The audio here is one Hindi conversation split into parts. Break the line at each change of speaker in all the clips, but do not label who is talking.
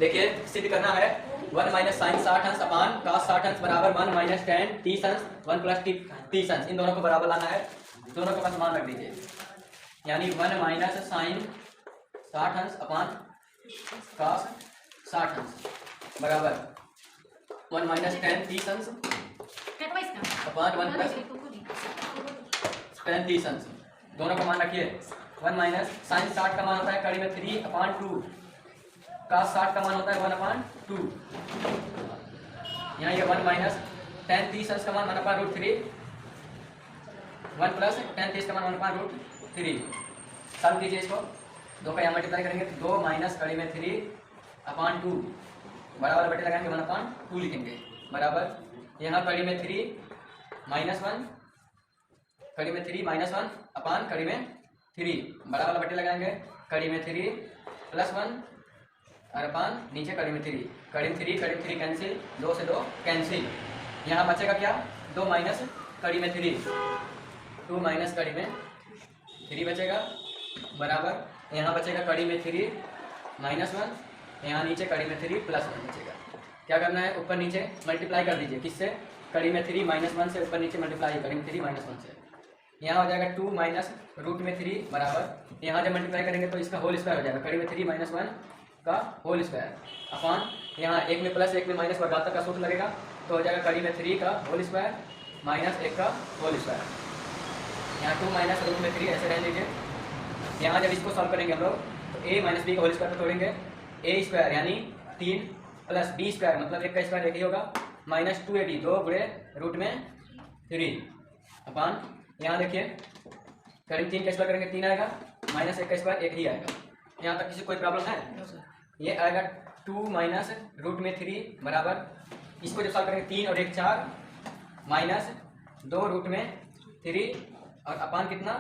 देखिए सिद्ध करना है 1 माइनस साइन 60 अंश अपान cos 60 अंश बराबर 1 माइनस tan 30 अंश 1 प्लस 30 अंश, इन दोनों को बराबर लाना है, दोनों का मान रख दीजिए। यानी 1 माइनस साइन 60 अंश अपान cos 60 अंश बराबर 1 माइनस tan 30 अंश अपान 1 प्लस tan 30 अंश, दोनों का मान रखिए। 1 माइनस साइन 60 का मान होता है कड़ी में 3 अपान 2, cos 60 का मान होता है 1 अपान 2। यहाँ ये 1 माइनस tan 30 अंश का मान 1 अपान रूट 3, 1 प्लस tan 30 का मान 1 अपान रूट 3। सॉल्व कीजिए इसको, दो का यहाँ मल्टीप्लाई करेंगे तो 2 माइनस कड़ी में 3 अपान 2 बराबर बटे लगाएंगे 1 अपान 2 लिखेंगे बराबर यहाँ कड़ी में 3 माइनस 1 कड़ी में 3 माइनस 1 अपान कड़ी में 3 बराबर बटे लगाएंगे कड़ी में 3 प्लस 1 और अपान नीचे कड़ी में 3, कड़ी में 3 कैंसिल, 2 से 2 कैंसिल। यहाँ बचेगा क्या 2 माइनस कड़ी में 3, 2 माइनस कड़ी में 3 बचेगा बराबर यहाँ बचेगा कड़ी में 3 माइनस 1, यहाँ नीचे कड़ी में 3 प्लस 1 बचेगा। क्या करना है ऊपर नीचे मल्टीप्लाई कर दीजिए, किससे कड़ी में 3 माइनस 1 से ऊपर नीचे मल्टीप्लाई कड़ी में 3 माइनस 1 से, यहाँ हो जाएगा 2 माइनस रूट में 3 बराबर यहाँ जब मल्टीप्लाई करेंगे तो इसका होल स्क्वायर हो जाएगा कड़ी में 3 माइनस 1 का होल स्क्वायर अपान यहाँ एक में प्लस एक में माइनस वर्गाकार का सूत्र लगेगा तो हो जाएगा कड़ी में 3 का होल स्क्वायर माइनस 1 का होल स्क्वायर। यहाँ 2 माइनस रूट में 3 ऐसे रह लीजिए। यहाँ जब इसको सॉल्व करेंगे हम लोग तो a माइनस बी का होल स्क्वायर तो तोड़ेंगे a स्क्वायर यानी 3 प्लस b स्क्वायर मतलब 1 का स्क्वायर 1 ही होगा माइनस 2ab 2 गुणे रूट में 3 अपान यहाँ देखिए करीब 3 का स्क्वायर करेंगे 3 आएगा माइनस 1 का स्क्वायर 1 ही आएगा। यहाँ तक किसी कोई प्रॉब्लम है? ये आएगा 2 माइनस रूट में 3 बराबर इसको जब सॉल्व करेंगे 3 और 1 4 माइनस 2 रूट में 3 और अपान कितना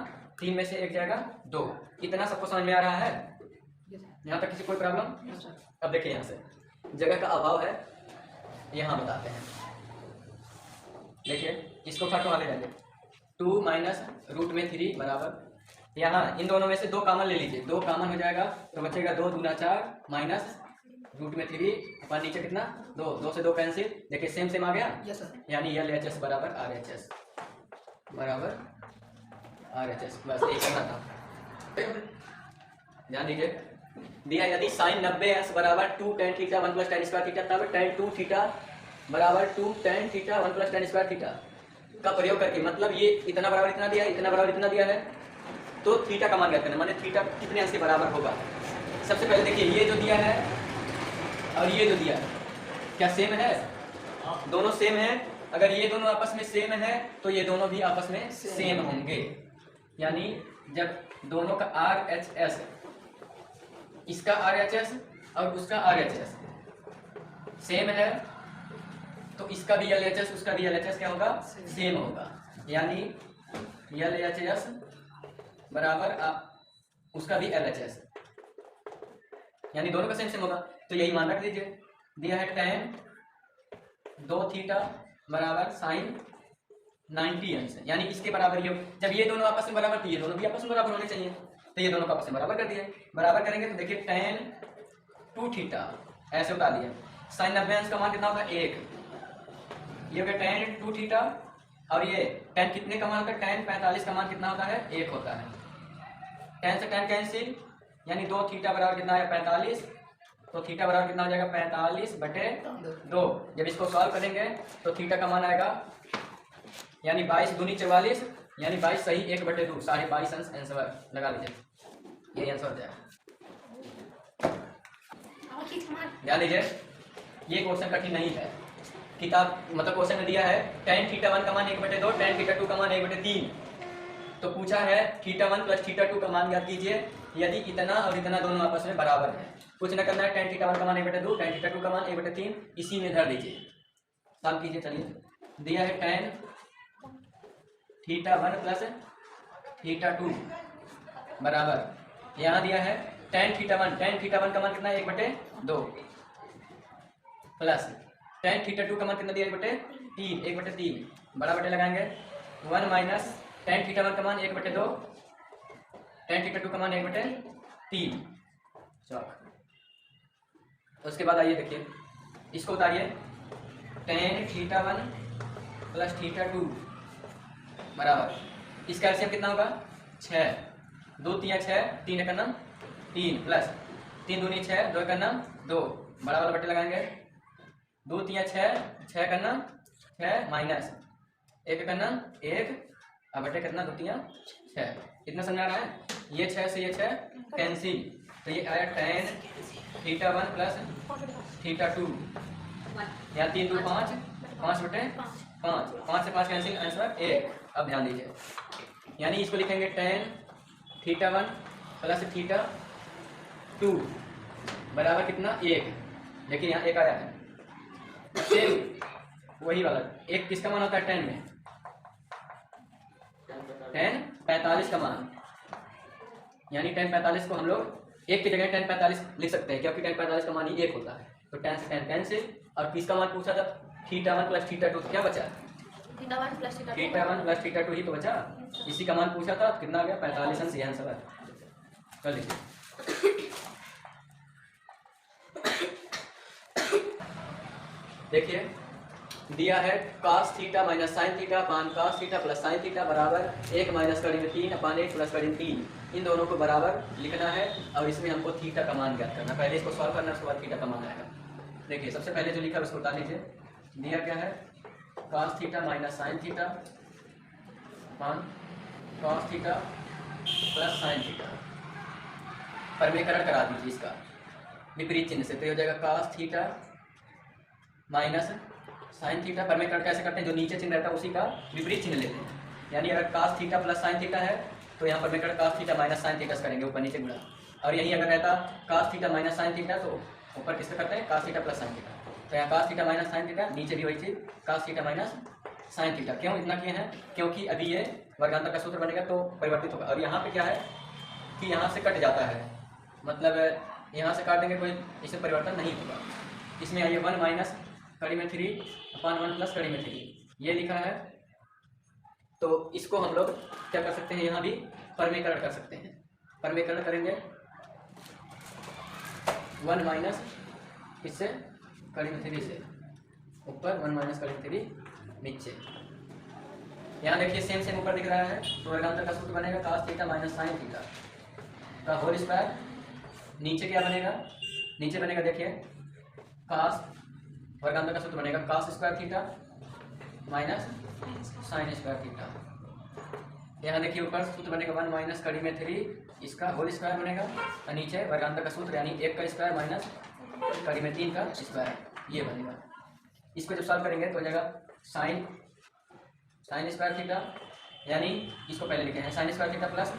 3 में से 1 जाएगा 2। इतना सबको समझ में आ रहा है? यहाँ तक किसी कोई प्रॉब्लम? अब देखिए यहाँ से जगह का अभाव है, यहाँ बताते हैं। देखिए इसको फटो वाले जाएंगे 2 माइनस रूट में 3 बराबर यहाँ इन दोनों में से 2 कॉमन ले लीजिए, 2 कॉमन हो जाएगा तो बचेगा 2 दूना 4 माइनस रूट में 3 अपन नीचे कितना 2, 2 से 2 कैंसिल। देखिए सेम सेम आ गया yes, यानी LHS बराबर RHS बराबर RHS बस एक करना था। ध्यान दीजिए दिया यदि साइन 90 अंश बराबर 2 tan theta 1 plus tan square theta तब tan 2 थीटा बराबर 2 tan theta 1 plus tan square theta का प्रयोग करके मतलब ये इतना बराबर इतना दिया है इतना बराबर इतना दिया है तो थीटा का मान ज्ञात करना माने थीटा कितने अंश के बराबर होगा। सबसे पहले देखिए ये जो दिया है और ये जो दिया है क्या सेम है? दोनों सेम है। अगर ये दोनों आपस में सेम है तो ये दोनों भी आपस में सेम होंगे, यानी जब दोनों का RHS इसका RHS और उसका RHS सेम है तो इसका भी LHS उसका भी LHS क्या होगा सेम होगा, यानी LHS बराबर उसका भी LHS यानी दोनों का सेम सेम होगा। तो यही मान रख दीजिए दिया है tan 2 थीटा बराबर साइन 90 अंश यानी इसके बराबर ये जब ये दोनों आपस में बराबर तो ये दोनों भी आपस में बराबर होने चाहिए तो ये दोनों को आपस में बराबर कर दिए। बराबर करेंगे तो देखिए tan 2 थीटा ऐसे उतार दिया साइन 90 अंश का मान कितना होगा 1, ये हो गया tan 2 थीटा और ये tan कितने का मान होता है tan 45 का मान कितना होता है 1 होता है। tan से tan कैंसिल यानी 2 थीटा बराबर कितना है 45 तो थीटा बराबर कितना हो जाएगा 45 बटे 2। जब इसको सॉल्व करेंगे तो थीटा का मान आएगा यानी 22 दूनी 44 यानी 22 सही 1 बटे 2 22.5 अंश आंसर लगा लीजिए यही आंसर हो जाएगा। ध्यान लीजिए ये क्वेश्चन कठिन नहीं है, किताब मतलब क्वेश्चन में दिया है tan थीटा 1 का मान 1 बटे 2 tan थीटा 2 का मान 1 बटे 3 तो पूछा है थीटा 1 प्लस थीटा 2 का मान ज्ञात कीजिए यदि इतना और इतना दोनों आपस में बराबर है। कुछ न करना है tan थीटा 1 का मान 1 बटे 2 tan थीटा 2 का मान 1 बटे 3 इसी में धर दीजिए सॉल्व कीजिए। चलिए दिया है tan थीटा 1 प्लस थीटा 2 बराबर यहाँ दिया है tan थीटा 1 का मान कितना है 1 बटे 2 प्लस tan थीटा 2 का मान कितना दिया 1 बटे 3 1 बटे 3 बड़ा बटे लगाएंगे 1 माइनस tan थीटा 1 का मान 1 बटे 2 tan थीटा 2 का मान 1 बटे 3 चौक उसके बाद आइए देखिए, इसको उतारिए, tan θ1 प्लस θ2 बराबर, इसका एलसीएम कितना होगा 6, 2 3 6, 3 एक नम 3 प्लस 3 दूनी 6, 2 एक नम 2, बड़ा वाला बट्टे लगाएंगे, 2 3 6, 6 का नम 6 माइनस 1 का नम 1, अब बटे कितना 2 3 6, इतना समझ आ रहा है। ये 6 से ये 6 कैंसिल, तो ये आया tan θ1 प्लस θ2, यहाँ 3 2 5, 5 बटे 5, 5 से 5 कैंसिल, आंसर 1। अब ध्यान दीजिए, यानी इसको लिखेंगे tan θ1 प्लस θ2 बराबर कितना 1, लेकिन यहाँ 1 आया है। सेम वही वाला, एक किसका मान होता है tan में, tan 45 का मान, यानी tan 45 को हम लोग 1 की जगह tan 45 लिख सकते हैं, क्योंकि tan 45 का मान ही 1 होता है। तो tan से tan कैंसिल, और किसका मान पूछा था θ1 प्लस θ2, तो क्या बचा
θ1 प्लस
θ2 ही तो बचा, इसी का मान पूछा था, कितना आ गया 45, सही आंसर है। कर लीजिए, देखिए दिया है cos theta minus sine theta upon cos theta plus sine theta बराबर 1 माइनस कड़ी में 3 अपान 1 प्लस कड़ी में 3, इन दोनों को बराबर लिखना है, और इसमें हमको थीटा का मान ज्ञात करना। पहले इसको सॉल्व करना, उसके बाद थीटा का मान आएगा। देखिए सबसे पहले जो लिखा है उसको उतार लीजिए, दिया क्या है cos theta minus sine theta upon cos theta plus sine theta, परमेकरण करा दीजिए इसका विपरीत चिन्ह से, तो हो जाएगा cos theta minus sine theta. परमेकरण कैसे करते हैं, जो नीचे चिन्ह रहता है उसी का विपरीत चिन्ह लेते हैं, यानी अगर cos theta plus sine theta है तो यहाँ परमेकरण cos theta minus sine theta करेंगे, ऊपर नीचे गुणा, और यही अगर रहता cos theta minus sine theta तो ऊपर किसका करते हैं cos theta plus sine theta, तो यहाँ cos theta minus sine theta, नीचे भी वही चीज cos theta minus sine theta. क्यों इतना किए हैं, क्योंकि अभी ये वर्गांतर का सूत्र बनेगा तो परिवर्तित होगा, और यहाँ पे क्या है कि यहाँ से कट जाता है, मतलब यहाँ से काटेंगे कोई इसमें परिवर्तन नहीं होगा। इसमें आइए 1 माइनस कड़ी में 3 अपान 1 प्लस कड़ी में 3 ये लिखा है, तो इसको हम लोग क्या कर सकते हैं, यहाँ भी परमेकरण कर सकते हैं। परमेकरण करेंगे 1 माइनस इससे कड़ी में 3 से ऊपर, 1 माइनस कड़ी में 3 नीचे। यहाँ देखिए सेम सेम ऊपर दिख रहा है, तो वर्गांतर का सूत्र बनेगा cos theta minus sine theta का होल स्क्वायर, नीचे क्या बनेगा, नीचे बनेगा देखिए cos, वर्गांतर का सूत्र बनेगा cos square theta minus sine square theta. यहाँ देखिए ऊपर सूत्र बनेगा 1 माइनस कड़ी में 3 इसका होल स्क्वायर बनेगा, और नीचे वर्गांतर का सूत्र यानी 1 का स्क्वायर माइनस कड़ी में 3 का स्क्वायर, ये बनेगा। इसको जब सॉल्व करेंगे तो हो जाएगा साइन स्क्वायर थीटा, यानी इसको पहले लिखे हैं साइन स्क्वायर थीटा प्लस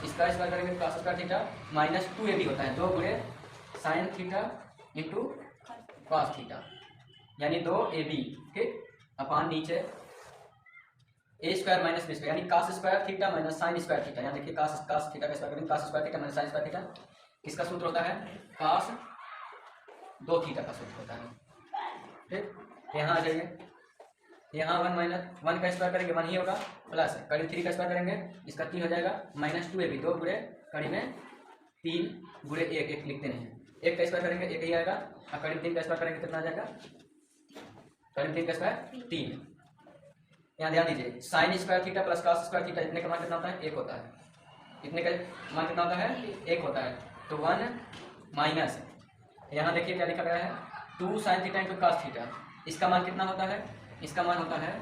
इसका स्क्वायर करेंगे cos square theta minus 2ab होता है, 2 गुणे sine theta into cos theta, यानी 2ab, ठीक, अपान नीचे ए स्क्वायर माइनस बी स्क्वायर, यानी cos square theta minus sine square theta. यहाँ देखिए cos थीटा का स्क्वायर करेंगे, cos square theta minus sine square theta, किसका सूत्र होता है cos 2 थीटा का सूत्र होता है, ठीक। यहाँ आ जाइए, यहाँ 1 माइनस 1 का स्क्वायर करेंगे 1 ही होगा, प्लस कड़ी 3 का स्क्वायर करेंगे इसका 3 हो जाएगा, माइनस 2ab, 2 गुणे कड़ी में 3 गुणे 1 लिखते नहीं है, 1 का स्क्वायर करेंगे 1 ही आएगा, और कड़ी 3 का स्क्वायर करेंगे कितना आ जाएगा, कड़ी 3 का स्क्वायर 3। यहाँ ध्यान दीजिए sine square theta plus cos square theta, इतने का मान कितना होता है 1 होता है, इतने का मान कितना होता है 1 होता है, तो 1 माइनस यहाँ देखिए क्या लिखा गया है 2 sine theta into cos theta, इसका मान कितना होता है, इसका मान होता है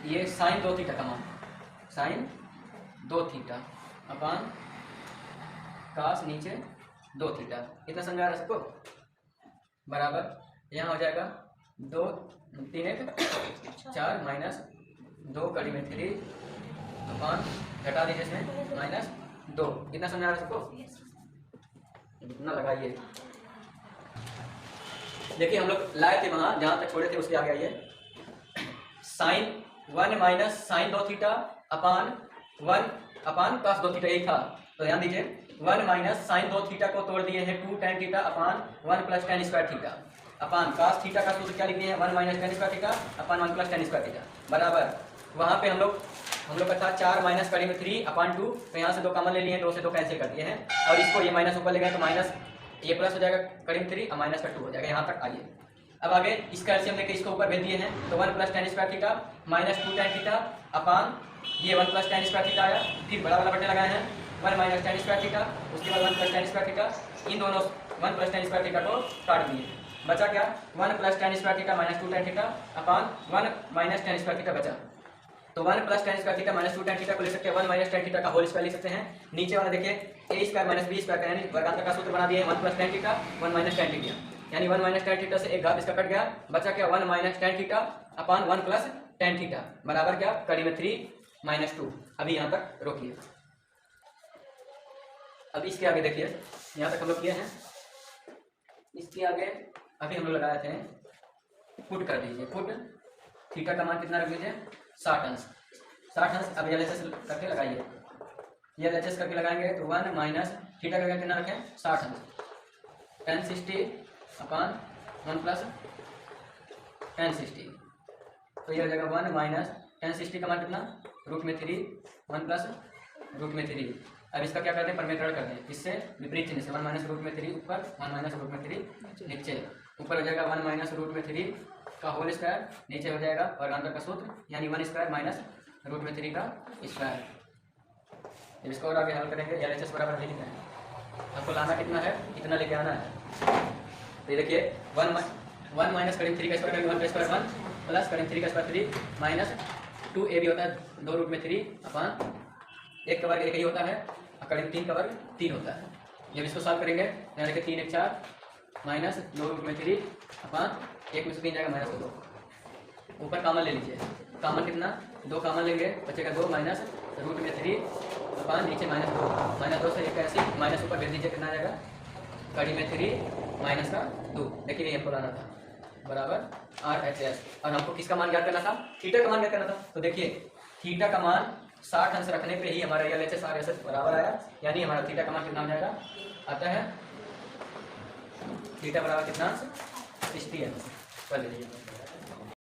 ये साइन 2 थीटा का मान, साइन 2 थीटा अपान cos नीचे 2 थीटा, इतना समझा रहा सबको, बराबर यहाँ हो जाएगा 2 3 1 4 माइनस 2 कड़ी में 3 अपान घटा दीजिए इसमें माइनस 2, इतना समझा रहा सबको, इतना लगाइए। देखिए हम लोग लाए थे वहां जहां तक छोड़े थे उसके आगे आइए, sine 1 minus sine 2 theta upon 1 upon cos 2 theta यही था, तो ध्यान दीजिए 1 माइनस साइन 2 थीटा को तोड़ दिए हैं 2 tan theta upon 1 plus tan square theta upon cos theta का सूत्र क्या लिख दिए हैं 1 minus tan square theta upon 1 plus tan square theta, बराबर वहां पे हम लोग का था 4 माइनस कड़ी में 3 अपान 2, तो यहाँ से 2 कॉमन ले लिए हैं, 2 से 2 कैंसिल कर दिए हैं, और इसको ये माइनस ऊपर ले गए तो माइनस ये प्लस हो जाएगा करीब 3 और माइनस का 2 हो जाएगा। यहाँ तक आइए, अब आगे इसका एलसीएम लेके इसको ऊपर भेज दिए हैं, तो 1 plus tan square theta minus 2 tan theta upon ये 1 प्लस tan स्क्वायर थीटा आया, फिर बड़ा वाला बटन लगाए हैं 1 माइनस tan स्क्वायर थीटा, उसके बाद 1 प्लस tan स्क्वायर थीटा, इन दोनों 1 प्लस tan स्क्वायर थीटा को काट दिए, बचा क्या 1 plus tan square theta minus 2 tan theta upon 1 minus tan square theta बचा। तो 1 plus tan square theta minus 2 tan theta को ले सकते हैं 1 माइनस tan थीटा का होल स्क्वायर लिख सकते हैं। नीचे वाला देखिए a square minus b square यानी वर्गांतर का सूत्र बना दिए 1 plus tan theta 1 minus tan theta, यानी 1 माइनस tan थीटा से एक घात इसका कट गया, बचा क्या 1 minus tan theta upon 1 plus tan theta बराबर क्या कड़ी में 3 माइनस 2। अभी यहाँ तक रोकिए, अब इसके आगे देखिए यहाँ तक हम लोग किए हैं, इसके आगे अभी हम लोग लगाए थे पुट कर दीजिए, पुट थीटा का मान कितना रख दीजिए 60 अंश, 60 अंश। अब एलएचएस करके लगाइए, ये एलएचएस करके लगाएंगे तो 1 माइनस थीटा का कितना रखें 60 अंश tan 60 अपान 1 प्लस tan 60, तो ये हो जाएगा 1 माइनस tan 60 का मान कितना रूट में 3 1 प्लस रूट में 3। अब इसका क्या करते हैं परमेट्रण करते हैं, इससे विपरीत चिन्ह से 1 माइनस रूट में 3 ऊपर 1 माइनस रूट में 3 नीचे, ऊपर हो जाएगा 1 माइनस रूट में 3 का होल स्क्वायर, नीचे हो जाएगा वर्गांतर का सूत्र यानी 1 स्क्वायर माइनस रूट में 3 का स्क्वायर। जब इसको और आगे हल करेंगे एलएचएस बराबर लिख देते हैं, आपको लाना कितना है इतना लेके आना है। तो ये देखिए 1 माइनस करीब 3 का स्क्वायर करेंगे 1 का स्क्वायर 1 प्लस करीब 3 का स्क्वायर 3 माइनस 2a भी होता है 2 रूट में 3 अपान 1 का वर्ग 1 ही होता है और करीब 3 का वर्ग 3 होता है। जब इसको सॉल्व करेंगे यहाँ देखिए 3 1 4 माइनस 2 रूट में 3 अपान 1 में से 3 जाएगा माइनस 2, ऊपर कॉमन ले लीजिए, कॉमन कितना 2 कॉमन लेंगे बचेगा 2 माइनस रूट में 3 अपान नीचे माइनस 2 से 1 ऐसी माइनस ऊपर भेज दीजिए कितना आ जाएगा कड़ी में 3 माइनस का 2। देखिए ये हमको लाना था बराबर RHS, और हमको किसका मान ज्ञात करना था थीटा का मान ज्ञात करना था। तो देखिए थीटा का मान 60 अंश रखने पे ही हमारा एलएचएस RHS बराबर आया, यानी हमारा थीटा का मान कितना हो जाएगा आता है थीटा बराबर कितना 60 अंश कर लीजिए।